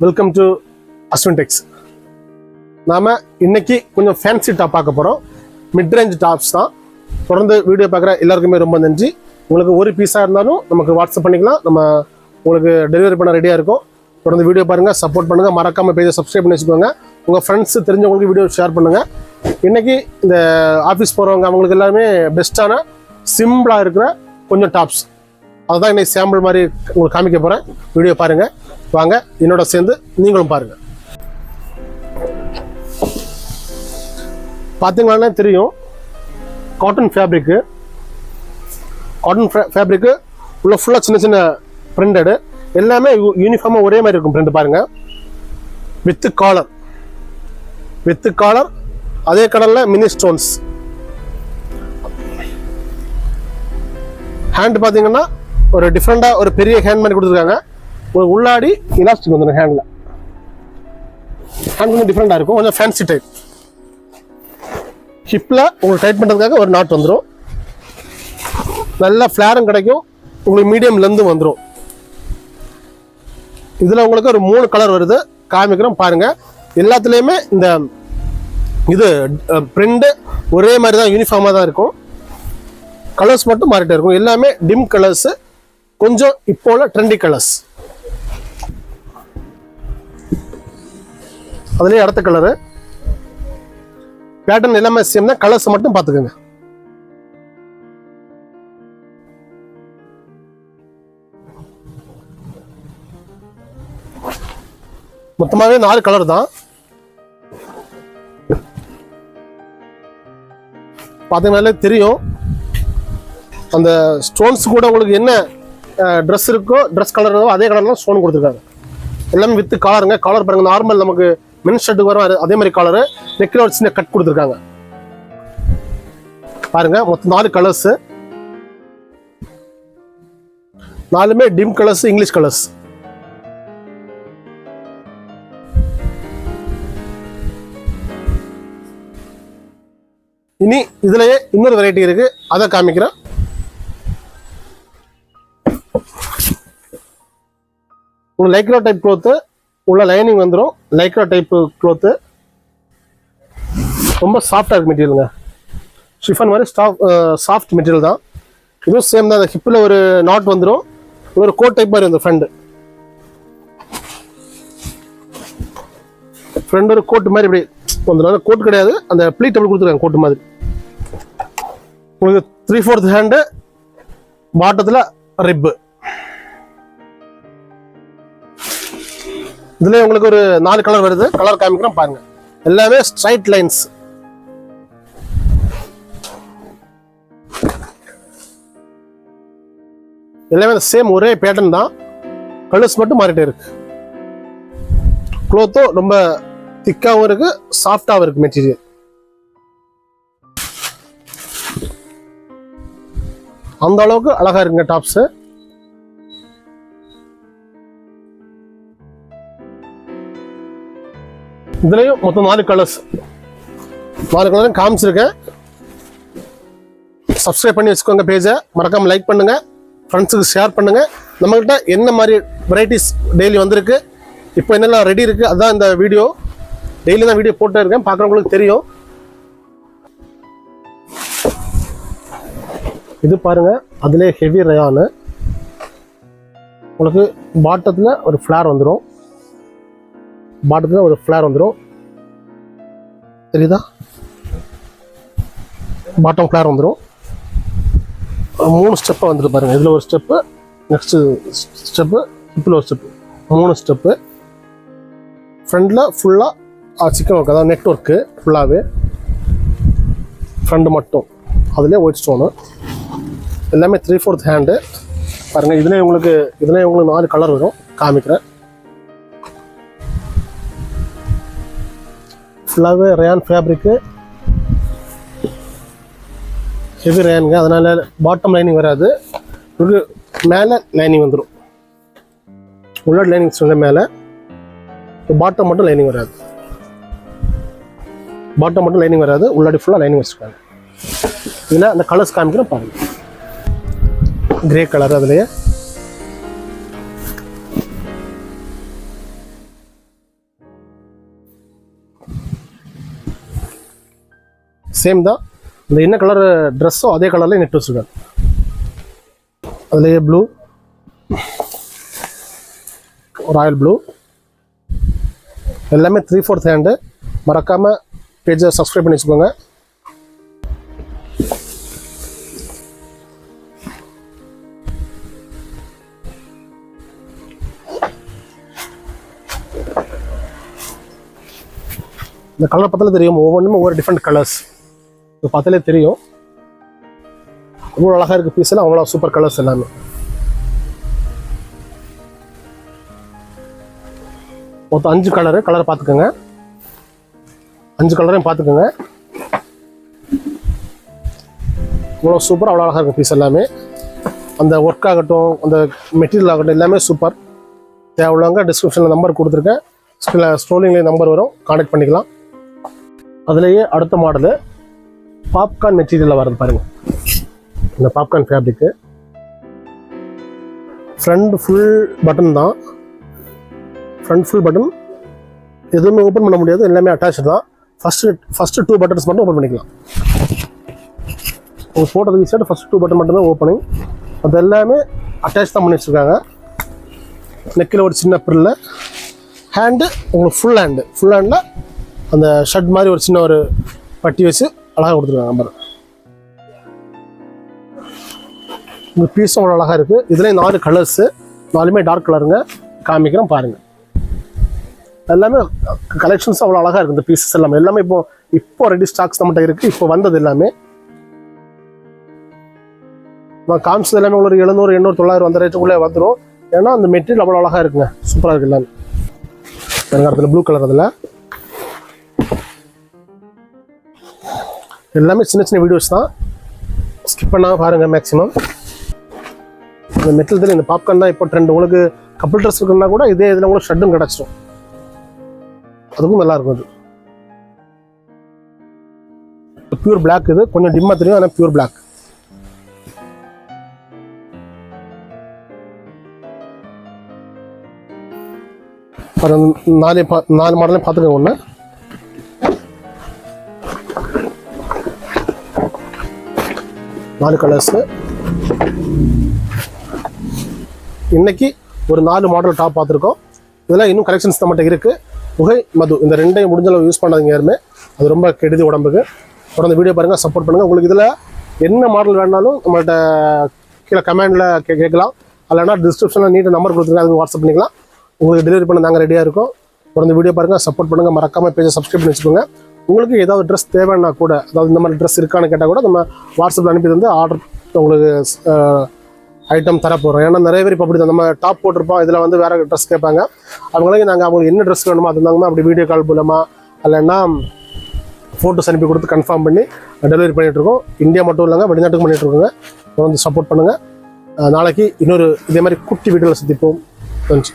Welcome to Ashwin டெக்ஸ். நாம் இன்னைக்கு கொஞ்சம் ஃபேன்சி டாப் பார்க்க போகிறோம். மிட் ரேஞ்ச் டாப்ஸ் தான். தொடர்ந்து வீடியோ பார்க்குற எல்லாருக்குமே ரொம்ப நன்றி. உங்களுக்கு ஒரு பீஸாக இருந்தாலும் நமக்கு வாட்ஸ்அப் பண்ணிக்கலாம், நம்ம உங்களுக்கு டெலிவரி பண்ண ரெடியாக இருக்கும். தொடர்ந்து வீடியோ பாருங்கள், சப்போர்ட் பண்ணுங்கள், மறக்காமல் பேஜை சப்ஸ்கிரைப் பண்ணி வச்சுக்கோங்க. உங்கள் ஃப்ரெண்ட்ஸ் தெரிஞ்சவங்களுக்கு வீடியோ ஷேர் பண்ணுங்கள். இன்றைக்கி இந்த ஆஃபீஸ் போகிறவங்க அவங்களுக்கு எல்லாருமே பெஸ்ட்டான சிம்பிளாக இருக்கிற கொஞ்சம் டாப்ஸ் அதுதான் இன்னைக்கு சாம்பிள் மாதிரி உங்களுக்கு காமிக்க போகிறேன். வீடியோ பாருங்கள், வாங்க என்னோட சேர்ந்து நீங்களும் பாருங்கள். பார்த்தீங்கன்னா தெரியும், காட்டன் ஃபேப்ரிக்கு உள்ள ஃபுல்லாக சின்ன சின்ன பிரிண்டடு, எல்லாமே யூனிஃபார்மாக ஒரே மாதிரி இருக்கும். பிரிண்ட் பாருங்கள், வித்து காலர் அதே கலரில் மினி ஸ்டோன்ஸ். ஹேண்ட் பார்த்தீங்கன்னா ஒரு டிஃப்ரெண்டாக ஒரு பெரிய ஹேண்ட் மாதிரி கொடுத்துருக்காங்க. ஒரு உள்ளாடி இலாஸ்டிக் வந்துடும். ஹேண்ட் கொஞ்சம் டிஃப்ரெண்டாக இருக்கும், கொஞ்சம் ஃபேன்சி டைப். ஹிப்பில் உங்களுக்கு டைட் பண்ணுறதுக்காக ஒரு நாட் வந்துடும். நல்லா ஃப்ளேரும் கிடைக்கும், உங்களுக்கு மீடியம் லென்த்தும் வந்துடும். இதில் உங்களுக்கு ஒரு 3 கலர் வருது, காமிக்கிறோம் பாருங்கள். எல்லாத்துலேயுமே இந்த இது பிரிண்ட் ஒரே மாதிரி தான், யூனிஃபார்மாக தான் இருக்கும். கலர்ஸ் மட்டும் மாறிட்டே இருக்கும். எல்லாமே டிம் கலர்ஸு, கொஞ்சம் இப்போ உள்ள ட்ரெண்டி கலர்ஸ். அதுலேயே அடுத்த கலரு பேட்டர்ன் எல்லாமே சேம் தான், கலர்ஸ் மட்டும் பார்த்துக்கோங்க. மொத்தமாகவே 4 கலர் தான். பார்த்தீங்கன்னாலே தெரியும், அந்த ஸ்டோன்ஸ் கூட உங்களுக்கு என்ன ட்ரெஸ் இருக்கோ, ட்ரெஸ் கலர் இருக்கோ அதே கலர் தான் ஸ்டோன் கொடுத்துருக்காங்க. எல்லாமே வித்து காலருங்க. காலர் பாருங்க, நார்மல் நமக்கு மென் ஷர்ட்டுக்கு வரும் அதே மாதிரி காலரு. நெக்கில் ஒரு சின்ன கட் கொடுத்துருக்காங்க பாருங்க. மொத்தம் 4 கலர்ஸ், 4மே டிம் கலர்ஸ், இங்கிலீஷ் கலர்ஸ். இனி இதுலயே இன்னொரு வெரைட்டி இருக்கு, அதை காமிக்கிறேன். உங்களுக்கு லைக்ரா டைப் க்ளோத்து உள்ள லைனிங் வந்துடும். லைக்ரா டைப் க்ளோத்து ரொம்ப சாஃப்டாக இருக்கு மெட்டீரியலுங்க. ஷிஃபான் மாதிரி சாஃப்ட் மெட்டீரியல் தான். இதுவும் சேம் தான். அந்த ஹிப்பில் ஒரு நாட் வந்துடும். ஒரு கோட் டைப் மாதிரி வந்து ஃப்ரெண்ட் ஒரு கோட் மாதிரி இப்படி வந்துடும். கோட் கிடையாது, அந்த ப்ளீட் அப்படி கொடுத்துருக்காங்க கோட்டு மாதிரி. உங்களுக்கு 3/4 ஹேண்டு, பாட்டத்தில் ரிப்பு. இதுல உங்களுக்கு ஒரு 4 கலர் வருது. கலர் காமிக்கிறோம் பாருங்க. எல்லாமே ஸ்ட்ரைட் லைன்ஸ். எல்லாமே சேம் ஒரே பேட்டர்ன் தான், கலர்ஸ் மட்டும் மாறிட்டே இருக்கு. க்ளோத்தும் ரொம்ப திக்காகவும் இருக்கு, சாஃப்டாகவும் இருக்கு மெட்டீரியல். அந்த அளவுக்கு அழகா இருக்குங்க டாப்ஸ். இதுலயும் மொத்தம் 4 கலர்ஸ், 4 கலரும் காமிச்சிருக்கேன். சப்ஸ்கிரைப் பண்ணி வச்சுக்கோங்க பேஜை, மறக்காம லைக் பண்ணுங்க, ஃப்ரெண்ட்ஸுக்கு ஷேர் பண்ணுங்க. நம்மகிட்ட என்ன மாதிரி வெரைட்டிஸ் டெய்லி வந்திருக்கு, இப்போ என்னெல்லாம் ரெடி இருக்கு, அதுதான் இந்த வீடியோ. டெய்லி தான் வீடியோ போட்டே இருக்கேன், பார்க்குறவங்களுக்கு தெரியும். இது பாருங்க, அதுலேயே ஹெவி ரயானு. உங்களுக்கு பாட்டத்தில் ஒரு ஃப்ளார் வந்துடும். தெரியுதா? பாட்டம் ஃப்ளார் வந்துடும். 3 ஸ்டெப்பாக வந்துட்டு பாருங்க. இதில் ஒரு ஸ்டெப்பு, நெக்ஸ்ட் ஸ்டெப்பு, இதில் ஒரு ஸ்டெப்பு, 3 ஸ்டெப்பு. ஃப்ரண்டில் ஃபுல்லாக சிக்கன் ஒர்க், அதாவது நெட் ஒர்க்கு ஃபுல்லாகவே. ஃப்ரண்ட் மட்டும் அதுலேயே ஒயிட் ஸ்டோனு. எல்லாமே 3/4 ஹேண்டு பாருங்கள். இதுலேயே உங்களுக்கு 4 கலர் வரும், காமிக்கிறேன். ஃபுல்லாகவே ரயான் ஃபேப்ரிக்கு, ஹெவி ரயானுங்க. அதனால் பாட்டம் லைனிங் வராது, மேலே லைனிங் வந்துடும். உள்ள லைனிங் சொல்ல மேலே, பாட்டம் மட்டும் லைனிங் வராது. உள்ளாடி ஃபுல்லாக லைனிங் வச்சுருக்காங்க. இதில் அந்த கலர்ஸ் காமிக்கிறேன் பாருங்கள். கிரே கலர், அதுலேயே சேம் தான். இந்த என்ன கலர் ட்ரெஸ்ஸோ அதே கலரில் நெட் வச்சுருக்காங்க. அதுலேயே ப்ளூ, ராயல் ப்ளூ, எல்லாமே 3/4 ஹேண்டு. மறக்காமல் பேஜை சப்ஸ்கிரைப் பண்ணி வச்சுக்கோங்க. இந்த கலர் பார்த்தாலே தெரியும், ஒவ்வொன்றுமே ஒவ்வொரு டிஃப்ரெண்ட் கலர்ஸ். இது பார்த்தாலே தெரியும், அவ்வளோ அழகாக இருக்குது பீஸ் எல்லாம், அவ்வளோ சூப்பர் கலர்ஸ் எல்லாமே. மொத்தம் 5 கலர் பார்த்துக்கோங்க, 5 கலரையும் பார்த்துக்கோங்க. இவ்வளோ சூப்பர், அவ்வளோ அழகாக இருக்கும் பீஸ் எல்லாமே. அந்த ஒர்க் ஆகட்டும், அந்த மெட்டீரியல் ஆகட்டும், எல்லாமே சூப்பர். தேவையில்லாங்க டிஸ்கிரிப்ஷனில் நம்பர் கொடுத்துருக்கேன், ஸ்க்ரோலிங்லேயே நம்பர் வரும், கான்டாக்ட் பண்ணிக்கலாம். அதுலேயே அடுத்த மாடலு பாப்கார்ன் மெட்டீரியலில் வருது பாருங்கள். இந்த popcorn fabric front full button தான். ஃப்ரண்ட் ஃபுல் பட்டன், எதுவுமே ஓப்பன் பண்ண முடியாது, எல்லாமே அட்டாச்சு தான். ஃபஸ்ட்டு 2 பட்டன்ஸ் மட்டும் ஓப்பன் பண்ணிக்கலாம். உங்கள் ஃபோட்டோக்கு ஈஸியாக ஃபஸ்ட் 2 பட்டன் மட்டும் தான் ஓப்பனிங். அது எல்லாமே அட்டாச் தான் பண்ணி வச்சுருக்காங்க. நெக்கில் ஒரு சின்ன பிரில், ஹேண்டு உங்களுக்கு ஃபுல் ஹேண்டில் அந்த ஷர்ட் மாதிரி ஒரு சின்ன ஒரு பட்டி வச்சு அழகாக கொடுத்துருக்காங்க நம்பர். இந்த பீஸும் அவ்வளோ அழகாக இருக்குது. இதுலேயும் 4 கலர்ஸு, 4மே டார்க் கலருங்க. காமிக்கிறேன் பாருங்கள். எல்லாமே கலெக்ஷன்ஸ் அவ்வளோ அழகாக இருக்குது. இந்த பீசஸ் எல்லாமே இப்போ ரெடி ஸ்டாக்ஸ் நம்மகிட்ட இருக்குது. இப்போ வந்தது எல்லாமே நான் காமிச்சது எல்லாமே உங்களுக்கு 700, 800, 900 அந்த ரேட்டுக்குள்ளே வந்துடும். ஏன்னா அந்த மெட்டீரியல் அவ்வளோ அழகாக இருக்குங்க, சூப்பராக இருக்குது எல்லாமே. வெங்காயத்தில் ப்ளூ கலர், அதில் எல்லாமே சின்ன சின்ன வீடியோஸ் தான், ஸ்கிப் பண்ணாமல் பாருங்கள் மேக்ஸிமம். இந்த மெட்டீரியல் இந்த பாப்கார்ன் தான் இப்போ ட்ரெண்ட். உங்களுக்கு கப்புள் ட்ரெஸ் இருக்குன்னா கூட இதே இதில் உங்களுக்கு ஷர்ட்டும் கிடச்சிடும், அதுக்கும் நல்லாயிருக்கும். அது பியூர் பிளாக், இது கொஞ்சம் டிம்மாக தெரியும், ஆனால் பியூர் பிளாக். நாலு மாடலையும் பார்த்துக்கோங்க. ஒன்று 4 கலர்ஸு. இன்னைக்கு ஒரு 4 மாடல் டாப் பார்த்துருக்கோம். இதெல்லாம் இன்னும் கலெக்ஷன்ஸ் நம்மகிட்ட இருக்குது. புகை, மது, இந்த ரெண்டையும் முடிஞ்சளவு யூஸ் பண்ணாதீங்க யாருமே, அது ரொம்ப கெடுதி உடம்புக்கு. தொடர்ந்து வீடியோ பாருங்கள், சப்போர்ட் பண்ணுங்கள். உங்களுக்கு இதில் என்ன மாடல் வேணாலும் நம்மள்கிட்ட கீழே கமெண்டில் கேட்கலாம். இல்லைனா டிஸ்கிரிப்ஷனில் நீட்டாக நம்பர் கொடுத்துருங்க, அதுக்கு வாட்ஸ்அப் பண்ணிக்கலாம். உங்களுக்கு டெலிவரி பண்ண நாங்கள் ரெடியாக இருக்கோம். தொடர்ந்து வீடியோ பாருங்கள், சப்போர்ட் பண்ணுங்கள். மறக்காமல் பேஜை சப்ஸ்கிரைப் பண்ணி வச்சுக்கோங்க. உங்களுக்கு ஏதாவது ட்ரெஸ் தேவைன்னா கூட, அதாவது இந்த மாதிரி ட்ரெஸ் இருக்கான்னு கேட்டால் கூட நம்ம வாட்ஸ்அப்பில் அனுப்பி வந்து ஆர்டர் உங்களுக்கு ஐட்டம் தரப்போகிறோம். ஏன்னா நிறைய பேர் இப்போ அப்படி தான், நம்ம டாப் போட்டிருப்போம், இதில் வந்து வேறு ட்ரெஸ் கேட்பாங்க. அவங்களுக்கு நாங்கள் அவங்களுக்கு என்ன ட்ரெஸ் வேணுமோ அது இருந்தாங்கன்னா அப்படி வீடியோ கால் மூலமாக இல்லைன்னா ஃபோட்டோஸ் அனுப்பி கொடுத்து கன்ஃபார்ம் பண்ணி டெலிவரி பண்ணிகிட்ருக்கோம். இந்தியா மட்டும் இல்லைங்க, வெளிநாட்டுக்கும் பண்ணிகிட்ருக்கோங்க. வந்து சப்போர்ட் பண்ணுங்கள். நாளைக்கு இன்னொரு இதே மாதிரி குட்டி வீடியோவில் சந்திப்போம். நன்றி.